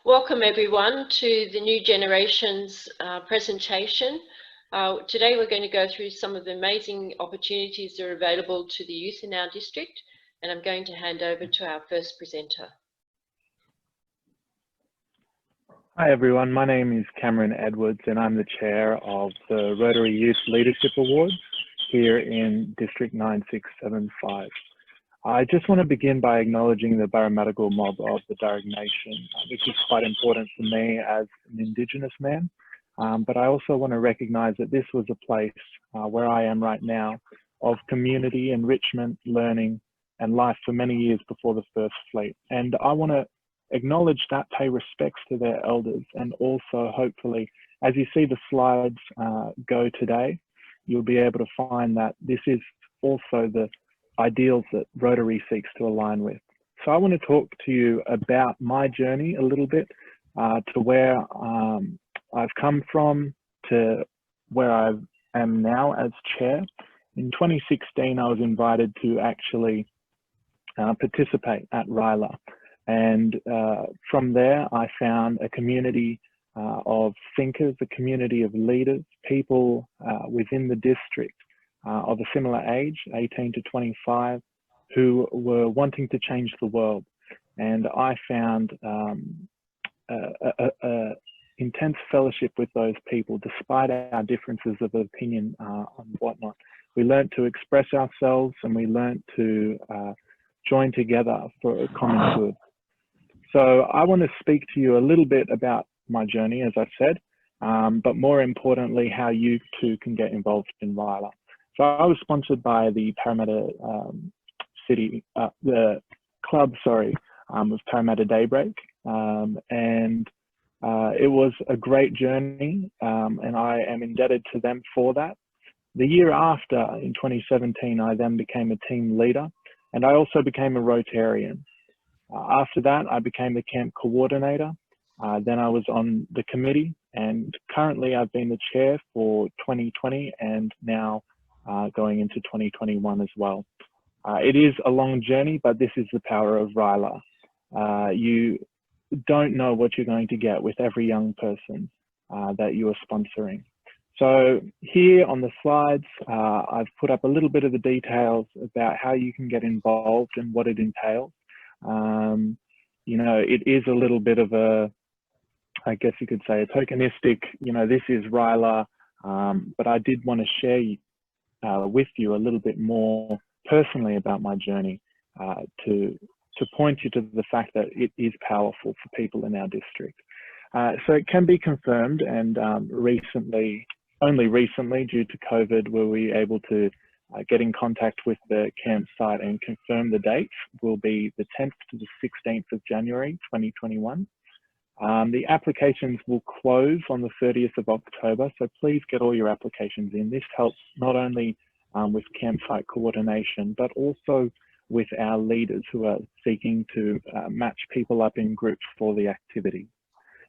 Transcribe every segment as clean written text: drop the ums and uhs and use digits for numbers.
Welcome everyone to the New Generations presentation. Today we're going to go through some of the amazing opportunities that are available to the youth in our district, and I'm going to hand over to our first presenter. Hi everyone, my name is Cameron Edwards and I'm the chair of the Rotary Youth Leadership Awards here in District 9675. I just want to begin by acknowledging the Barramadigal mob of the Darug Nation, which is quite important for me as an Indigenous man. But I also want to recognise that this was a place where I am right now of community, enrichment, learning and life for many years before the First Fleet. And I want to acknowledge that, pay respects to their elders, and also hopefully, as you see the slides go today, you'll be able to find that this is also the ideals that Rotary seeks to align with. So I want to talk to you about my journey a little bit to where I've come from to where I am now as chair. In 2016, I was invited to actually participate at RYLA. And from there, I found a community of thinkers, a community of leaders, people within the district of a similar age, 18 to 25, who were wanting to change the world. And I found intense fellowship with those people, despite our differences of opinion and whatnot. We learned to express ourselves and we learned to join together for a common good. So I want to speak to you a little bit about my journey, as I said, but more importantly, how you too can get involved in RYLA. So I was sponsored by the Parramatta the club, of Parramatta Daybreak, and it was a great journey, and I am indebted to them for that. The year after, in 2017, I then became a team leader, and I also became a Rotarian. After that, I became the camp coordinator. Then I was on the committee, and currently I've been the chair for 2020 and now going into 2021 as well. It is a long journey, but this is the power of RYLA. You don't know what you're going to get with every young person that you are sponsoring. So here on the slides, I've put up a little bit of the details about how you can get involved and what it entails. You know, it is a little bit of a, I guess you could say, a tokenistic, you know, this is RYLA, but I did want to share with you a little bit more personally about my journey to point you to the fact that it is powerful for people in our district. So it can be confirmed, and only recently due to COVID were we able to get in contact with the campsite and confirm the dates. Will be the 10th to the 16th of January 2021. The applications will close on the 30th of October, so please get all your applications in. This helps not only with campsite coordination, but also with our leaders who are seeking to match people up in groups for the activity.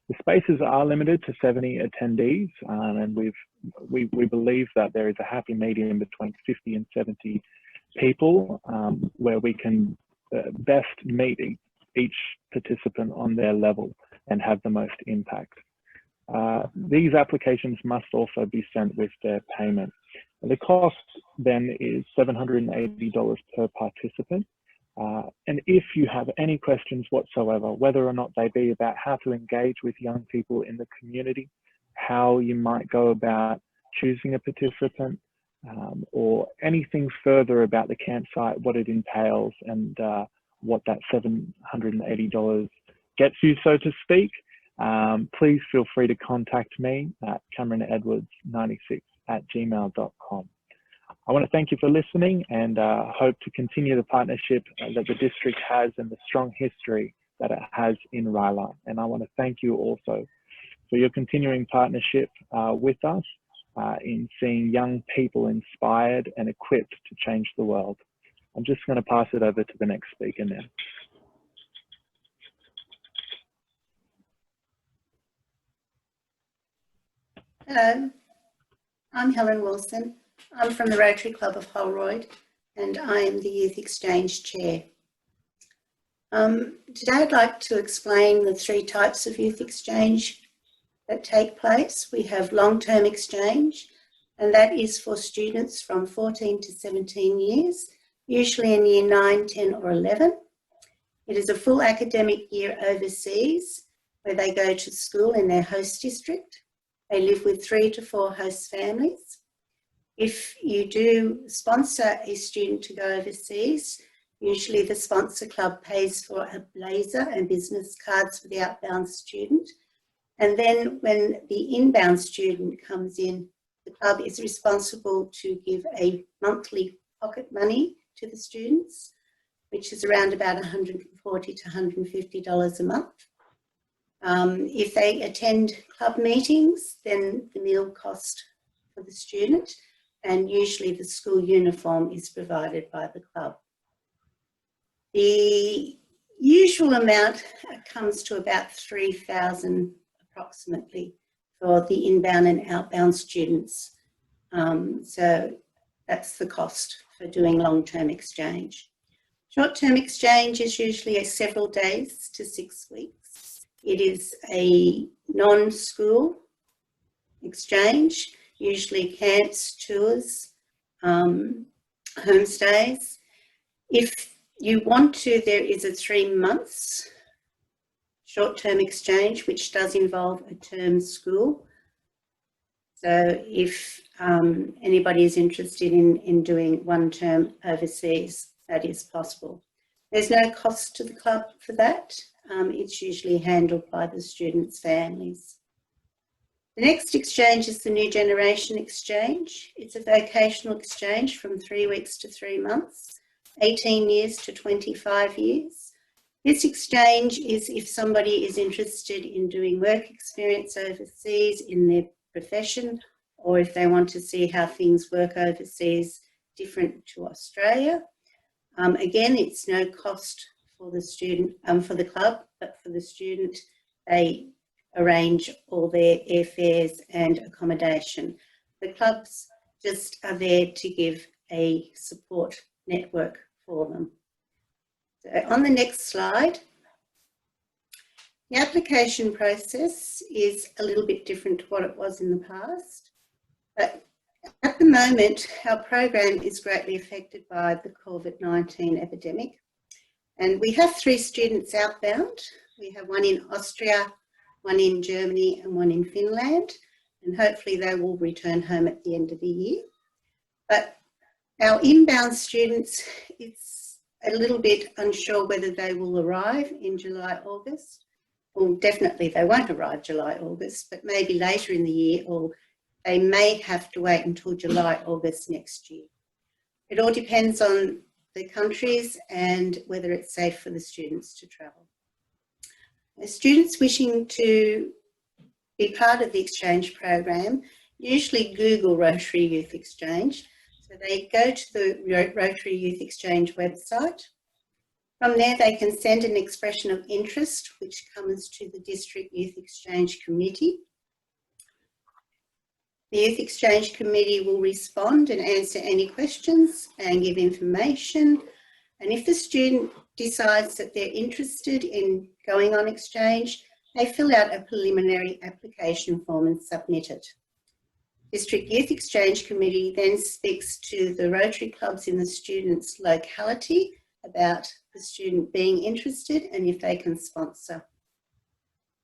The spaces are limited to 70 attendees, and we believe that there is a happy medium between 50 and 70 people where we can best meet each participant on their level and have the most impact. These applications must also be sent with their payment. The cost then is $780 per participant. And if you have any questions whatsoever, whether or not they be about how to engage with young people in the community, how you might go about choosing a participant, or anything further about the campsite, what it entails, and what that $780 gets you, so to speak, please feel free to contact me at cameronedwards96@gmail.com. I want to thank you for listening, and hope to continue the partnership that the district has and the strong history that it has in RYLA. And I want to thank you also for your continuing partnership with us in seeing young people inspired and equipped to change the world. I'm just going to pass it over to the next speaker now. Hello, I'm Helen Wilson. I'm from the Rotary Club of Holroyd, and I am the Youth Exchange Chair. Today I'd like to explain the three types of youth exchange that take place. We have long-term exchange, and that is for students from 14 to 17 years, usually in year 9, 10 or 11. It is a full academic year overseas where they go to school in their host district. They live with 3 to 4 host families. If you do sponsor a student to go overseas, usually the sponsor club pays for a blazer and business cards for the outbound student. And then when the inbound student comes in, the club is responsible to give a monthly pocket money to the students, which is around about $140 to $150 a month. If they attend club meetings, then the meal cost for the student, and usually the school uniform is provided by the club. The usual amount comes to about $3,000 approximately for the inbound and outbound students. So that's the cost for doing long-term exchange. Short-term exchange is usually several days to 6 weeks. It is a non-school exchange, usually camps, tours, homestays. If you want to, there is a 3 months short-term exchange, which does involve a term school. So if anybody is interested in doing 1 term overseas, that is possible. There's no cost to the club for that. It's usually handled by the students' families. The next exchange is the New Generation Exchange. It's a vocational exchange from 3 weeks to 3 months, 18 years to 25 years. This exchange is if somebody is interested in doing work experience overseas in their profession, or if they want to see how things work overseas different to Australia. Again, it's no cost for the student, for the club, but for the student, they arrange all their airfares and accommodation. The clubs just are there to give a support network for them. So on the next slide, the application process is a little bit different to what it was in the past, but at the moment, our program is greatly affected by the COVID-19 epidemic, and we have 3 students outbound. We have 1 in Austria, 1 in Germany and 1 in Finland, and hopefully they will return home at the end of the year. But our inbound students, it's a little bit unsure whether they will arrive in July, August. Well, definitely they won't arrive July, August, but maybe later in the year, or they may have to wait until July, August next year. It all depends on the countries and whether it's safe for the students to travel. Students wishing to be part of the exchange program usually Google Rotary Youth Exchange. So they go to the Rotary Youth Exchange website. From there, they can send an expression of interest, which comes to the District Youth Exchange Committee. The Youth Exchange Committee will respond and answer any questions and give information. And if the student decides that they're interested in going on exchange, they fill out a preliminary application form and submit it. District Youth Exchange Committee then speaks to the Rotary clubs in the student's locality about the student being interested and if they can sponsor.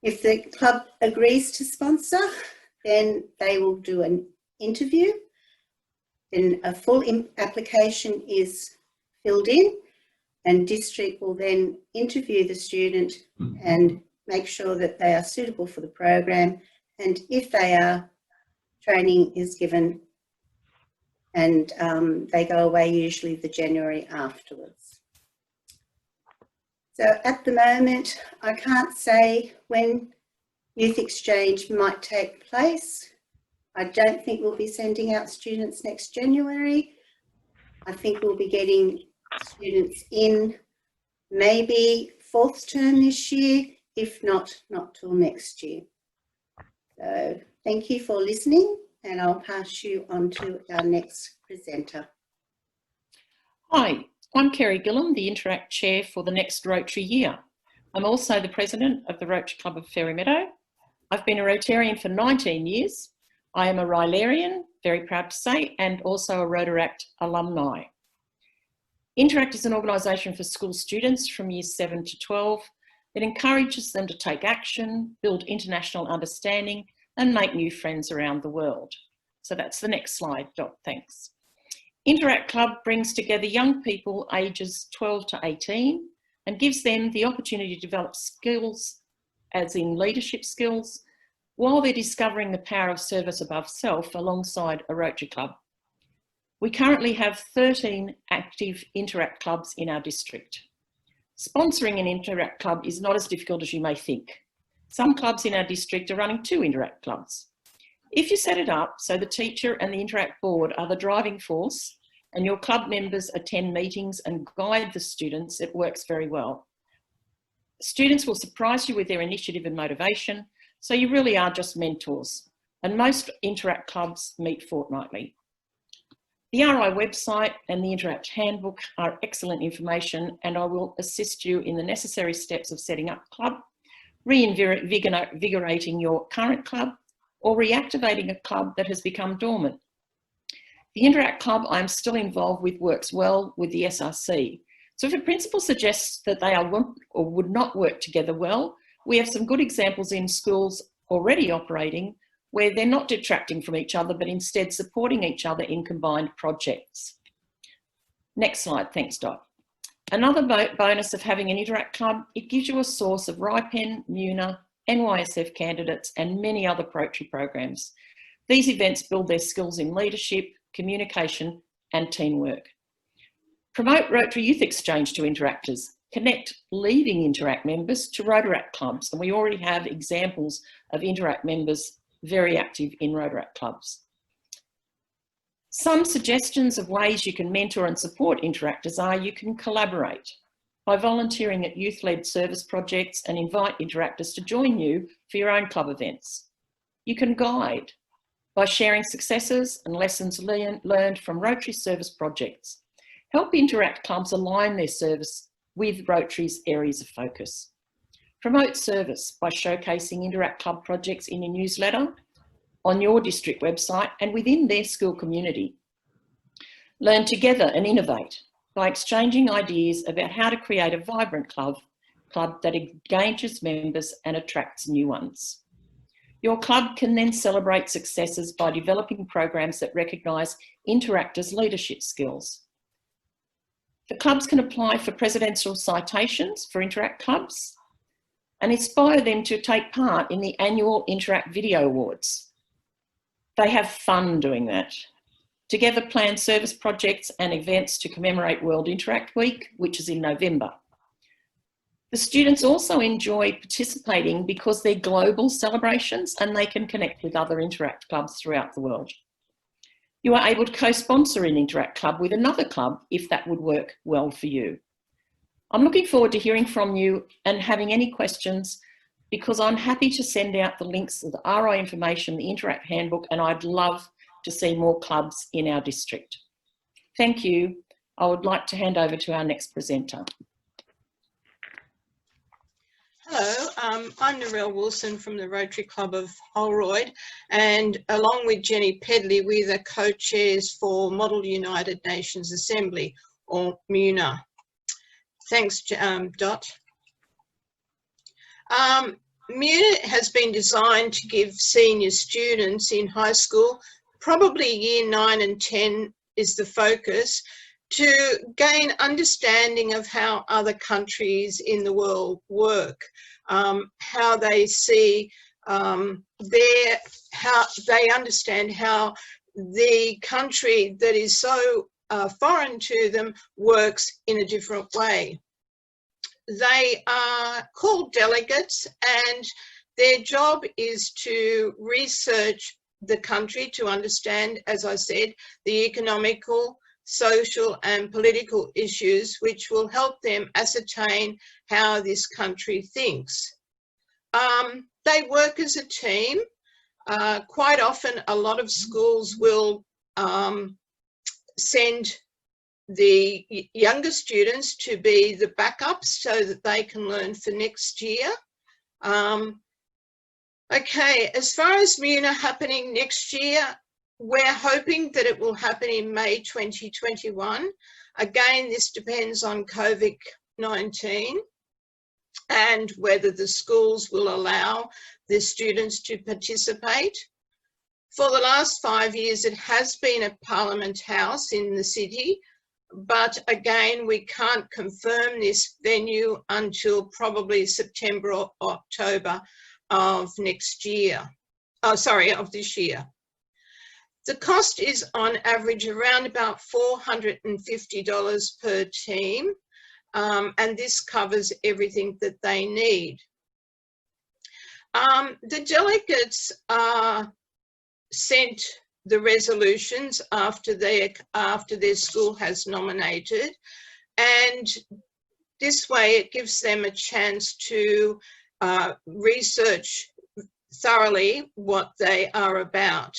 If the club agrees to sponsor, then they will do an interview. Then a full application is filled in, and district will then interview the student and make sure that they are suitable for the program. And if they are, training is given, and they go away usually the January afterwards. So at the moment, I can't say when youth exchange might take place. I don't think we'll be sending out students next January. I think we'll be getting students in maybe 4th term this year, if not till next year. So thank you for listening, and I'll pass you on to our next presenter. Hi, I'm Kerrie Gulliaume, the Interact Chair for the next Rotary year. I'm also the President of the Rotary Club of Fairy Meadow. I've been a Rotarian for 19 years. I am a RYLArian, very proud to say, and also a Rotaract alumni. Interact is an organisation for school students from years 7 to 12 that encourages them to take action, build international understanding, and make new friends around the world. So that's the next slide, Dot, thanks. Interact Club brings together young people ages 12 to 18 and gives them the opportunity to develop skills, as in leadership skills, while they're discovering the power of service above self alongside a Rotary Club. We currently have 13 active Interact clubs in our district. Sponsoring an Interact club is not as difficult as you may think. Some clubs in our district are running 2 Interact clubs. If you set it up so the teacher and the Interact board are the driving force and your club members attend meetings and guide the students, it works very well. Students will surprise you with their initiative and motivation, so you really are just mentors. And most Interact clubs meet fortnightly. The RI website and the Interact handbook are excellent information, and I will assist you in the necessary steps of setting up a club, reinvigorating your current club, or reactivating a club that has become dormant. The Interact club I'm still involved with works well with the SRC. So if a principal suggests that they won't or would not work together well, we have some good examples in schools already operating where they're not detracting from each other, but instead supporting each other in combined projects. Next slide, thanks, Dot. Another bonus of having an Interact club, it gives you a source of RIPEN, MUNA, NYSF candidates, and many other Rotary programs. These events build their skills in leadership, communication, and teamwork. Promote Rotary Youth Exchange to Interactors. Connect leaving Interact members to Rotaract clubs, and we already have examples of Interact members very active in Rotaract clubs. Some suggestions of ways you can mentor and support Interactors are you can collaborate by volunteering at youth-led service projects and invite Interactors to join you for your own club events. You can guide by sharing successes and lessons learned from Rotary service projects. Help Interact clubs align their service with Rotary's areas of focus. Promote service by showcasing Interact club projects in your newsletter, on your district website, and within their school community. Learn together and innovate by exchanging ideas about how to create a vibrant club that engages members and attracts new ones. Your club can then celebrate successes by developing programs that recognise Interactors' leadership skills. The clubs can apply for presidential citations for Interact clubs and inspire them to take part in the annual Interact Video Awards. They have fun doing that. Together plan service projects and events to commemorate World Interact Week, which is in November. The students also enjoy participating because they're global celebrations and they can connect with other Interact clubs throughout the world. You are able to co-sponsor an Interact club with another club if that would work well for you. I'm looking forward to hearing from you and having any questions, because I'm happy to send out the links to the RI information, the Interact handbook, and I'd love to see more clubs in our district. Thank you. I would like to hand over to our next presenter. Hello, I'm Nerrelle Wilson from the Rotary Club of Holroyd, and along with Jenny Pedley, we're the co-chairs for Model United Nations Assembly, or MUNA. Thanks, Dot. MUNA has been designed to give senior students in high school, probably year 9 and 10 is the focus, to gain understanding of how other countries in the world work, how they see how they understand how the country that is so foreign to them works in a different way. They are called delegates, and their job is to research the country to understand, as I said, the economical, social and political issues which will help them ascertain how this country thinks. They work as a team. Quite often a lot of schools will send the younger students to be the backups so that they can learn for next year. Okay, as far as MUNA happening next year, we're hoping that it will happen in May 2021. Again, this depends on COVID-19 and whether the schools will allow the students to participate. For the last 5 years, it has been at Parliament House in the city, but again, we can't confirm this venue until probably September or October of next year. Oh, sorry, of this year. The cost is on average around about $450 per team, and this covers everything that they need. The delegates are sent the resolutions after their school has nominated, and this way it gives them a chance to research thoroughly what they are about.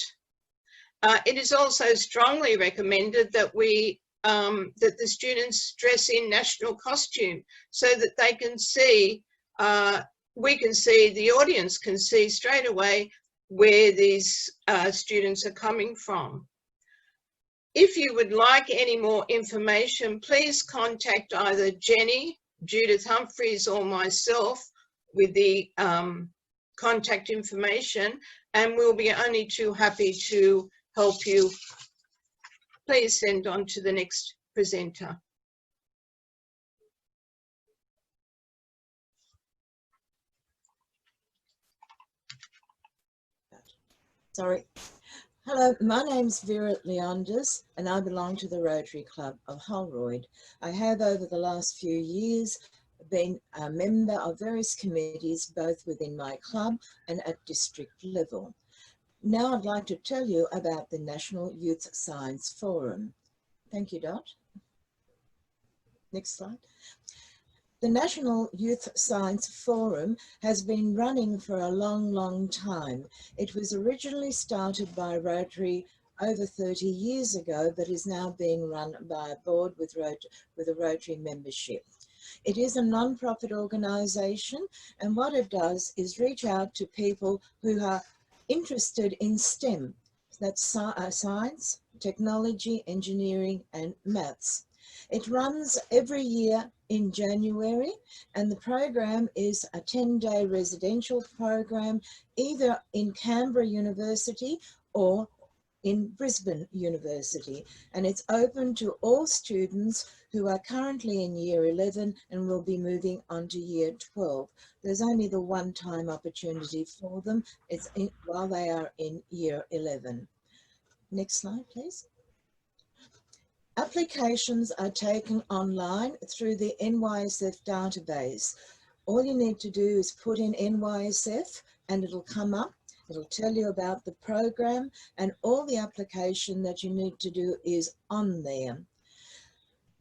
It is also strongly recommended that that the students dress in national costume so that they can see, the audience can see straight away where these students are coming from. If you would like any more information, please contact either Jenny, Judith Humphreys, or myself with the contact information, and we'll be only too happy to help you. Please send on to the next presenter. Sorry. Hello, my name's Vera Liondas and I belong to the Rotary Club of Holroyd. I have over the last few years been a member of various committees both within my club and at district level. Now I'd like to tell you about the National Youth Science Forum. Thank you, Dot. Next slide. The National Youth Science Forum has been running for a long, long time. It was originally started by Rotary over 30 years ago, but is now being run by a board with a Rotary membership. It is a non-profit organisation, and what it does is reach out to people who are interested in STEM. That's science, technology, engineering, and maths. It runs every year in January, and the program is a 10-day residential program, either in Canberra University or in Brisbane University, and it's open to all students who are currently in year 11 and will be moving on to year 12. There's only the one-time opportunity for them. It's while they are in year 11. Next slide, please. Applications are taken online through the NYSF database. All you need to do is put in NYSF and it'll come up. It'll tell you about the program, and all the application that you need to do is on there.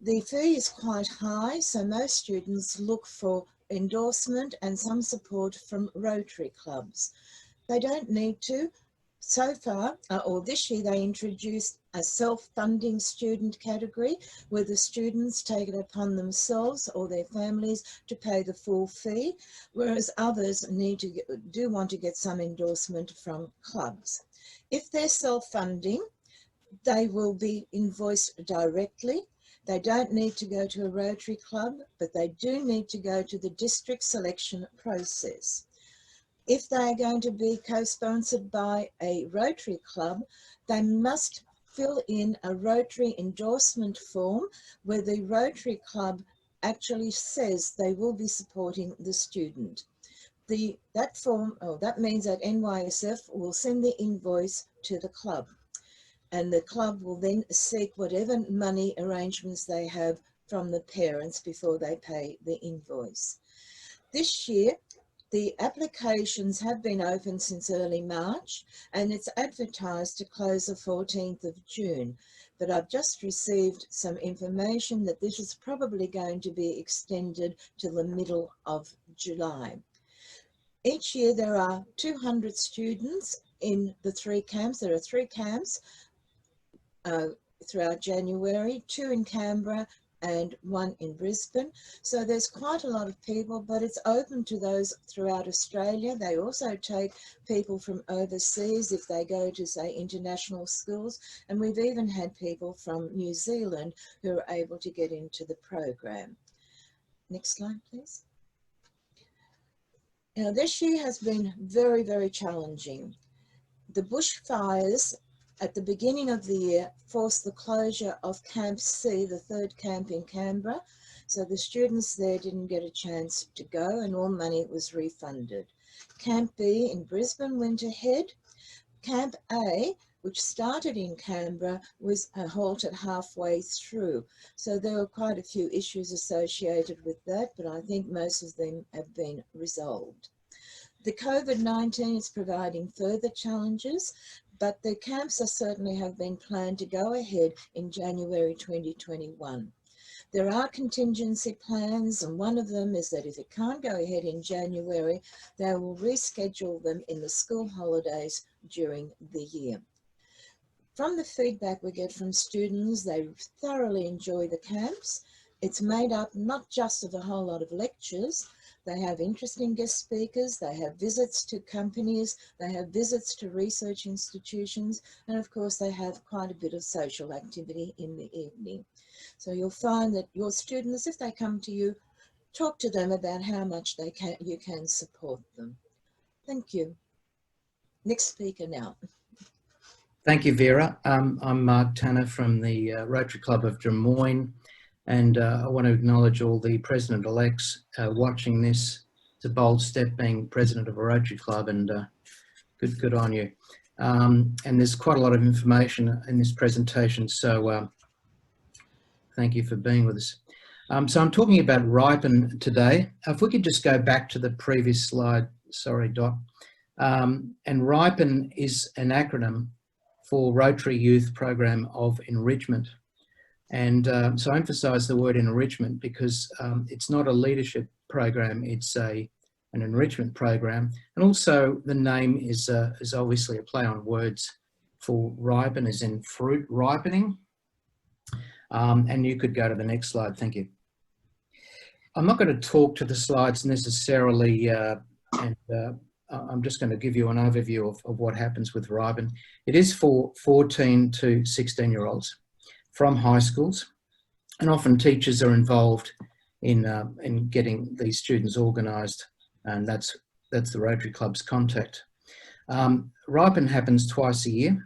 The fee is quite high, so most students look for endorsement and some support from Rotary clubs. They don't need to. So far, or this year, they introduced a self-funding student category where the students take it upon themselves or their families to pay the full fee, whereas others do want to get some endorsement from clubs. If they're self-funding, they will be invoiced directly. They don't need to go to a Rotary club, but they do need to go to the district selection process. If they are going to be co-sponsored by a Rotary club, they must fill in a Rotary endorsement form where the Rotary club actually says they will be supporting the student. That means that NYSF will send the invoice to the club, and the club will then seek whatever money arrangements they have from the parents before they pay the invoice. This year, the applications have been open since early March, and it's advertised to close the 14th of June. But I've just received some information that this is probably going to be extended to the middle of July. Each year there are 200 students in the 3 camps. There are 3 camps throughout January, 2 in Canberra and 1 in Brisbane. So there's quite a lot of people, but it's open to those throughout Australia. They also take people from overseas if they go to, say, international schools. And we've even had people from New Zealand who are able to get into the program. Next slide, please. Now, this year has been very, very challenging. The bushfires at the beginning of the year forced the closure of Camp C, the 3rd camp in Canberra. So the students there didn't get a chance to go and all money was refunded. Camp B in Brisbane went ahead. Camp A, which started in Canberra, was halted halfway through. So there were quite a few issues associated with that, but I think most of them have been resolved. The COVID-19 is providing further challenges, but the camps certainly have been planned to go ahead in January 2021. There are contingency plans, and one of them is that if it can't go ahead in January, they will reschedule them in the school holidays during the year. From the feedback we get from students, they thoroughly enjoy the camps. It's made up not just of a whole lot of lectures. They have interesting guest speakers, they have visits to companies, they have visits to research institutions, and of course they have quite a bit of social activity in the evening. So you'll find that your students, if they come to you, talk to them about how much you can support them. Thank you. Next speaker now. Thank you, Vera. I'm Mark Tanner from the Rotary Club of Des Moines. And I want to acknowledge all the president-elects watching this. It's a bold step being president of a Rotary Club, and good on you. And there's quite a lot of information in this presentation, so thank you for being with us. So I'm talking about RYLA today. If we could just go back to the previous slide, sorry, Dot. And RYLA is an acronym for Rotary Youth Program of Enrichment. And so I emphasise the word enrichment because it's not a leadership program, it's an enrichment program. And also the name is obviously a play on words for ripen, as in fruit ripening. And you could go to the next slide, thank you. I'm not going to talk to the slides necessarily, I'm just going to give you an overview of what happens with RYLA. It is for 14 to 16-year-olds. From high schools, and often teachers are involved in getting these students organised, and that's the Rotary Club's contact. RYLA happens twice a year,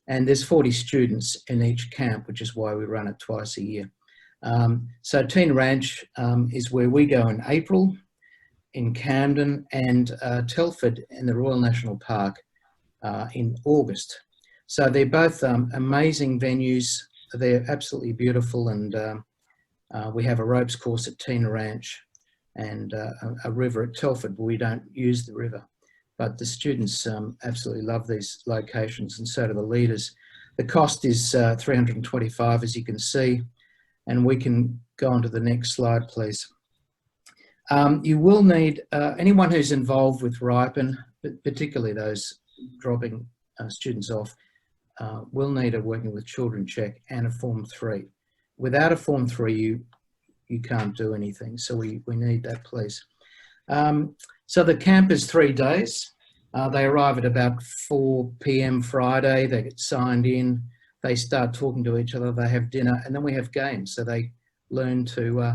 and there's 40 students in each camp, which is why we run it twice a year. So Teen Ranch is where we go in April, in Camden, and Telford in the Royal National Park in August. So they're both amazing venues. They're absolutely beautiful, and we have a ropes course at Teen Ranch and a river at Telford, but we don't use the river. But the students absolutely love these locations, and so do the leaders. The cost is $325, as you can see, and we can go on to the next slide, please. You will need, anyone who's involved with RYLA, particularly those dropping students off, will need a working with children check and a Form 3. Without a Form 3, you can't do anything, so we need that, please. So the camp is 3 days. They arrive at about 4 p.m. Friday, they get signed in, they start talking to each other, they have dinner, and then we have games. So they learn to,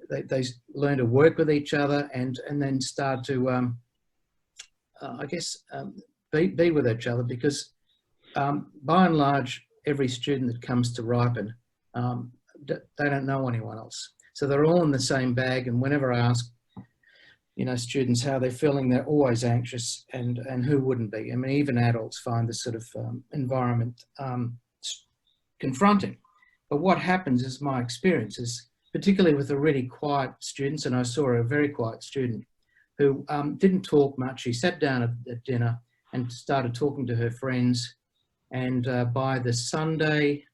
they learn to work with each other and then start to, I guess, be with each other, because by and large, every student that comes to RYLA, they don't know anyone else. So they're all in the same bag, and whenever I ask, students how they're feeling, they're always anxious, and who wouldn't be? I mean, even adults find this sort of environment confronting. But what happens is, my experience is, particularly with the really quiet students, and I saw a very quiet student who didn't talk much. She sat down at dinner and started talking to her friends. And by the Sunday,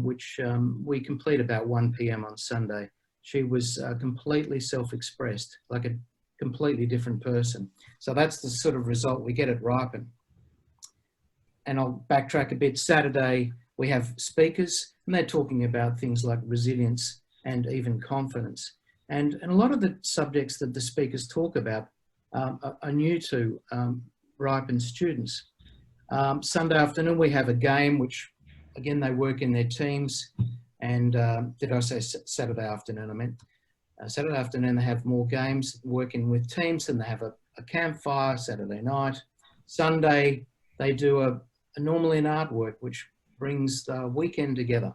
which we complete about 1 p.m. on Sunday, she was completely self-expressed, like a completely different person. So that's the sort of result we get at RYLA. And I'll backtrack a bit. Saturday, We have speakers, and they're talking about things like resilience and even confidence. And a lot of the subjects that the speakers talk about are new to Ripen students. Sunday afternoon, we have a game which, again, they work in their teams. And did I say Saturday afternoon? I meant Saturday afternoon, they have more games working with teams, and they have a campfire Saturday night. Sunday, they do normally an artwork, which brings the weekend together.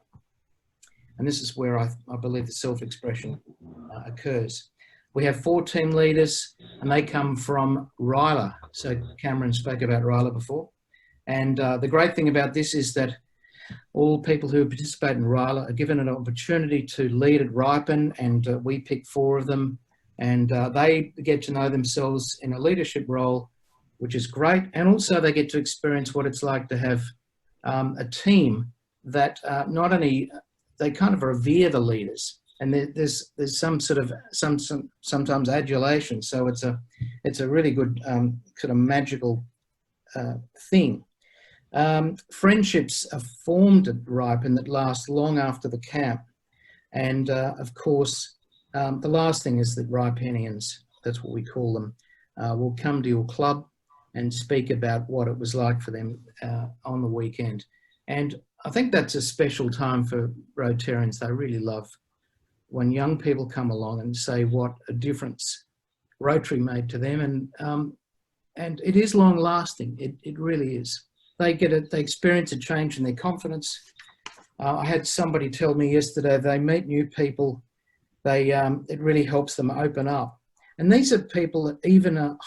And this is where I believe the self-expression occurs. We have 4 team leaders, and they come from RYLA. So Cameron spoke about RYLA before. And the great thing about this is that all people who participate in RYLA are given an opportunity to lead at Ripen, and we pick 4 of them, and they get to know themselves in a leadership role, which is great. And also they get to experience what it's like to have a team that not only, they kind of revere the leaders, and there's some sort of, sometimes adulation. So it's a really good sort of magical thing. Friendships are formed at Ripen that last long after the camp. And of course, the last thing is that Ripenians, that's what we call them, will come to your club and speak about what it was like for them on the weekend. And I think that's a special time for Rotarians. They really love when young people come along and say what a difference Rotary made to them. And it is long lasting. It really is. They experience a change in their confidence. I had somebody tell me yesterday, they meet new people, it really helps them open up. And these are people that even are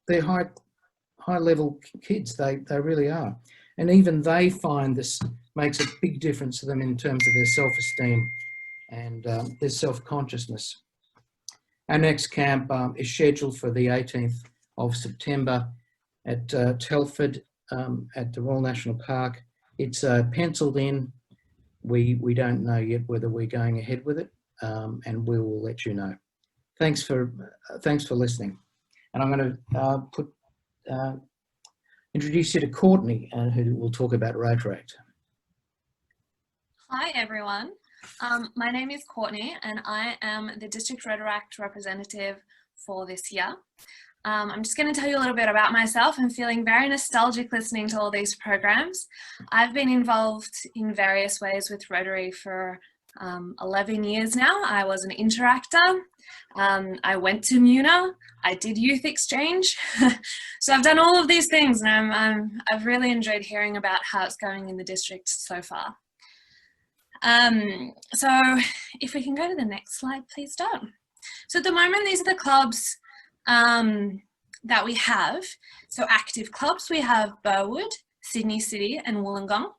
they're high level kids, they really are. And even they find this makes a big difference to them in terms of their self-esteem and their self-consciousness. Our next camp is scheduled for the 18th of September at Telford at the Royal National Park. It's penciled in. We don't know yet whether we're going ahead with it, and we will let you know. Thanks for listening. And I'm going to introduce you to Courtney, who will talk about Rotaract. Hi everyone, my name is Courtney and I am the District Rotaract representative for this year. I'm just going to tell you a little bit about myself. I'm feeling very nostalgic listening to all these programs. I've been involved in various ways with Rotary for 11 years now. I was an interactor. I went to Noonan. I did youth exchange. So I've done all of these things, and I've really enjoyed hearing about how it's going in the district so far. So if we can go to the next slide, please, Don. So at the moment, these are the clubs that we have. So active clubs, we have Burwood, Sydney City and Wollongong.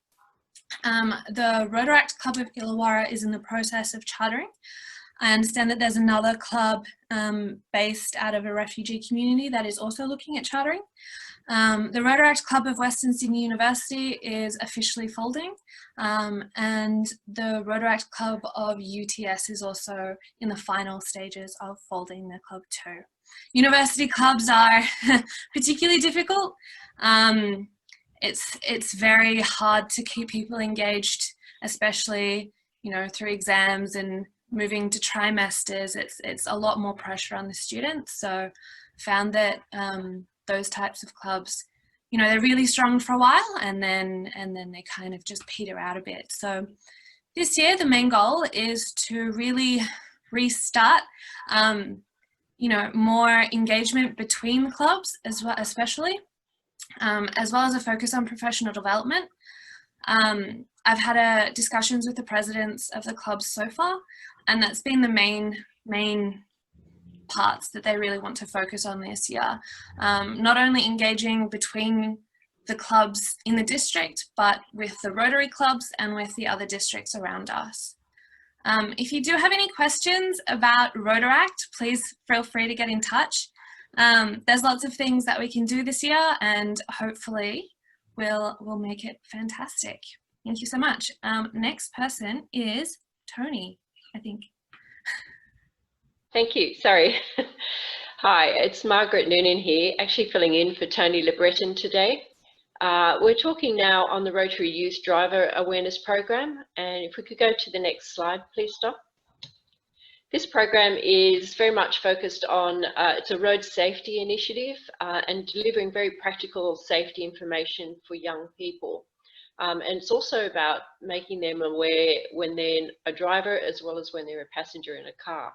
The Rotaract Club of Illawarra is in the process of chartering. I understand that there's another club based out of a refugee community that is also looking at chartering. The Rotaract Club of Western Sydney University is officially folding, and the Rotaract Club of UTS is also in the final stages of folding their club too. University clubs are particularly difficult. It's very hard to keep people engaged, especially, you know, through exams and moving to trimesters. It's a lot more pressure on the students. So found that those types of clubs, you know, they're really strong for a while and then they kind of just peter out a bit. So this year the main goal is to really restart you know, more engagement between clubs as well, especially as well as a focus on professional development. I've had discussions with the presidents of the clubs so far, and that's been the main parts that they really want to focus on this year. Not only engaging between the clubs in the district, but with the Rotary clubs and with the other districts around us. If you do have any questions about Rotaract, please feel free to get in touch. There's lots of things that we can do this year, and hopefully we'll make it fantastic. Thank you so much. Next person is Tony, I think. Thank you. Sorry. Hi, it's Margaret Noonan here, actually filling in for Tony LeBreton today. We're talking now on the Rotary Youth Driver Awareness Program, and if we could go to the next slide, please, Doc. This program is very much focused on, it's a road safety initiative and delivering very practical safety information for young people. And it's also about making them aware when they're a driver as well as when they're a passenger in a car.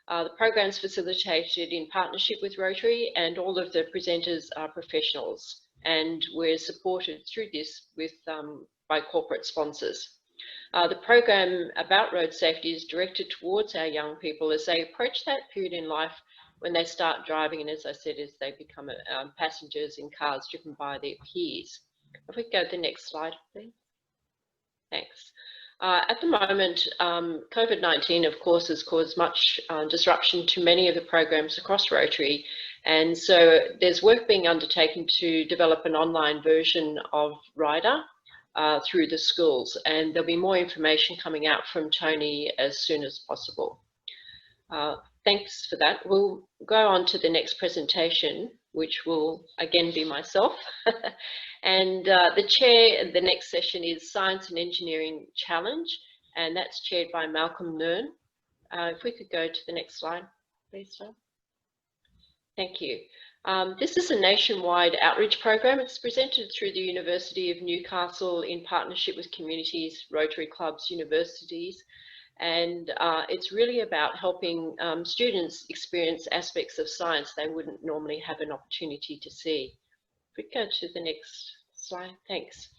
The program is facilitated in partnership with Rotary, and all of the presenters are professionals, and we're supported through this with by corporate sponsors. The program about road safety is directed towards our young people as they approach that period in life when they start driving, and as I said, as they become passengers in cars driven by their peers. If we go to the next slide, please. Thanks. At the moment, COVID-19, of course, has caused much disruption to many of the programs across Rotary, and so there's work being undertaken to develop an online version of RYLA through the schools, and there'll be more information coming out from Tony as soon as possible. Thanks for that. We'll go on to the next presentation, which will again be myself. And the chair, the next session is Science and Engineering Challenge, and that's chaired by Malcolm Noonan. If we could go to the next slide, please, John. Thank you. This is a nationwide outreach program. It's presented through the University of Newcastle in partnership with communities, Rotary clubs, universities, and it's really about helping students experience aspects of science they wouldn't normally have an opportunity to see. If we go to the next slide, thanks.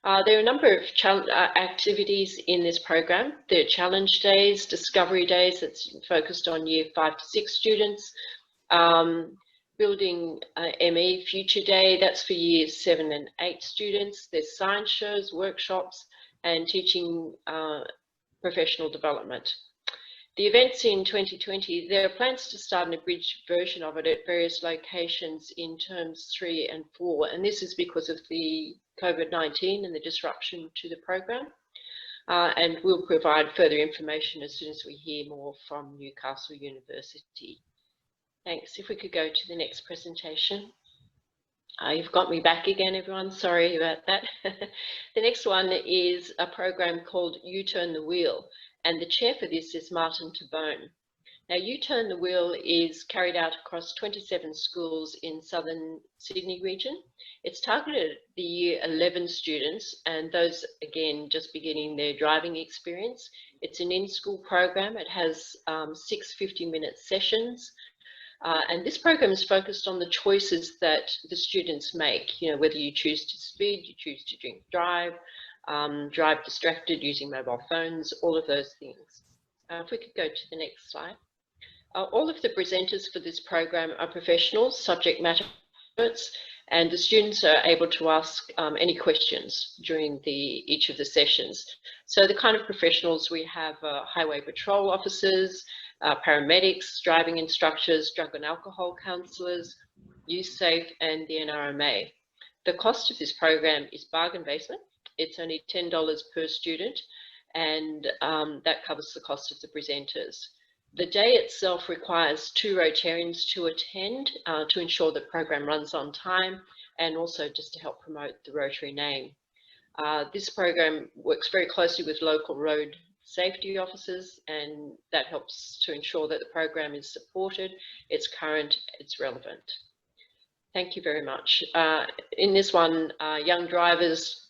There are a number of activities in this program. There are challenge days, discovery days that's focused on year 5 to 6 students, building ME Future Day, that's for years 7 and 8 students. There's science shows, workshops, and teaching professional development. The events in 2020, there are plans to start an abridged version of it at various locations in terms 3 and 4, and this is because of the COVID-19 and the disruption to the program. And we'll provide further information as soon as we hear more from Newcastle University. Thanks. If we could go to the next presentation. You've got me back again, everyone. Sorry about that. The next one is a program called You Turn the Wheel, and the chair for this is Martin Tabone. Now, You Turn the Wheel is carried out across 27 schools in southern Sydney region. It's targeted at the year 11 students, and those, again, just beginning their driving experience. It's an in-school program. It has 6 50-minute sessions. And this program is focused on the choices that the students make, you know, whether you choose to speed, you choose to drink, drive distracted using mobile phones, all of those things. If we could go to the next slide. All of the presenters for this program are professionals, subject matter experts, and the students are able to ask any questions during each of the sessions. So the kind of professionals we have highway patrol officers, paramedics, driving instructors, drug and alcohol counsellors, Youth Safe, and the NRMA. The cost of this program is bargain basement. It's only $10 per student, and that covers the cost of the presenters. The day itself requires 2 Rotarians to attend to ensure the program runs on time, and also just to help promote the Rotary name. This program works very closely with local road safety officers, and that helps to ensure that the program is supported, it's current, it's relevant. Thank you very much. In this one, young drivers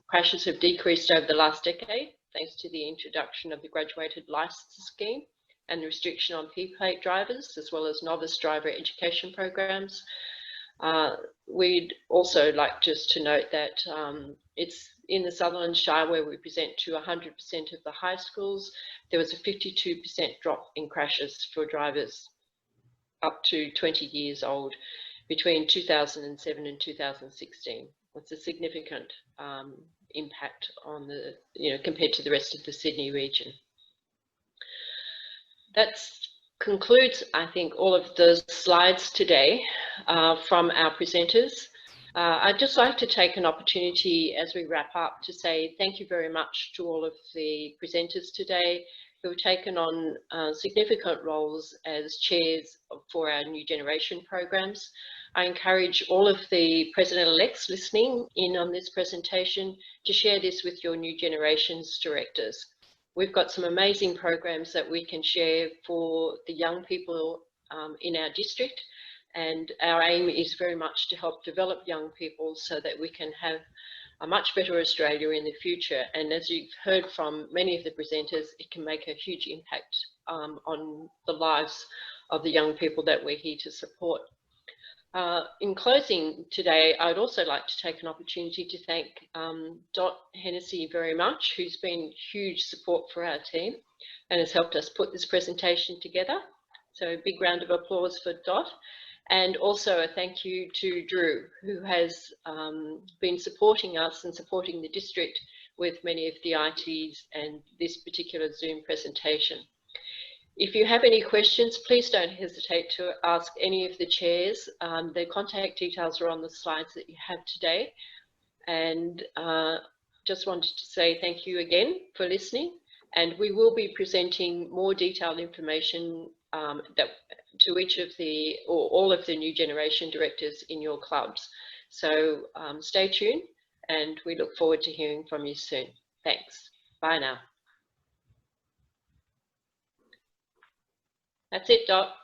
crashes have decreased over the last decade, thanks to the introduction of the graduated licence scheme and the restriction on P-plate drivers, as well as novice driver education programs. We'd also like just to note that it's in the Sutherland Shire where we present to 100% of the high schools. There was a 52% drop in crashes for drivers up to 20 years old between 2007 and 2016. It's a significant impact on the, compared to the rest of the Sydney region. That concludes, I think, all of the slides today from our presenters. I'd just like to take an opportunity as we wrap up to say thank you very much to all of the presenters today. who've taken on significant roles as chairs for our new generation programs. I encourage all of the president-elects listening in on this presentation to share this with your new generations directors. We've got some amazing programs that we can share for the young people in our district, and our aim is very much to help develop young people so that we can have a much better Australia in the future. And as you've heard from many of the presenters, it can make a huge impact on the lives of the young people that we're here to support. In closing today, I'd also like to take an opportunity to thank Dot Hennessy very much, who's been huge support for our team and has helped us put this presentation together. So a big round of applause for Dot. And also a thank you to Drew, who has been supporting us and supporting the district with many of the ITs and this particular Zoom presentation. If you have any questions, please don't hesitate to ask any of the chairs. Their contact details are on the slides that you have today. And just wanted to say thank you again for listening. And we will be presenting more detailed information to each of the, or all of the new generation directors in your clubs. So stay tuned and we look forward to hearing from you soon. Thanks. Bye now. That's it, Dot.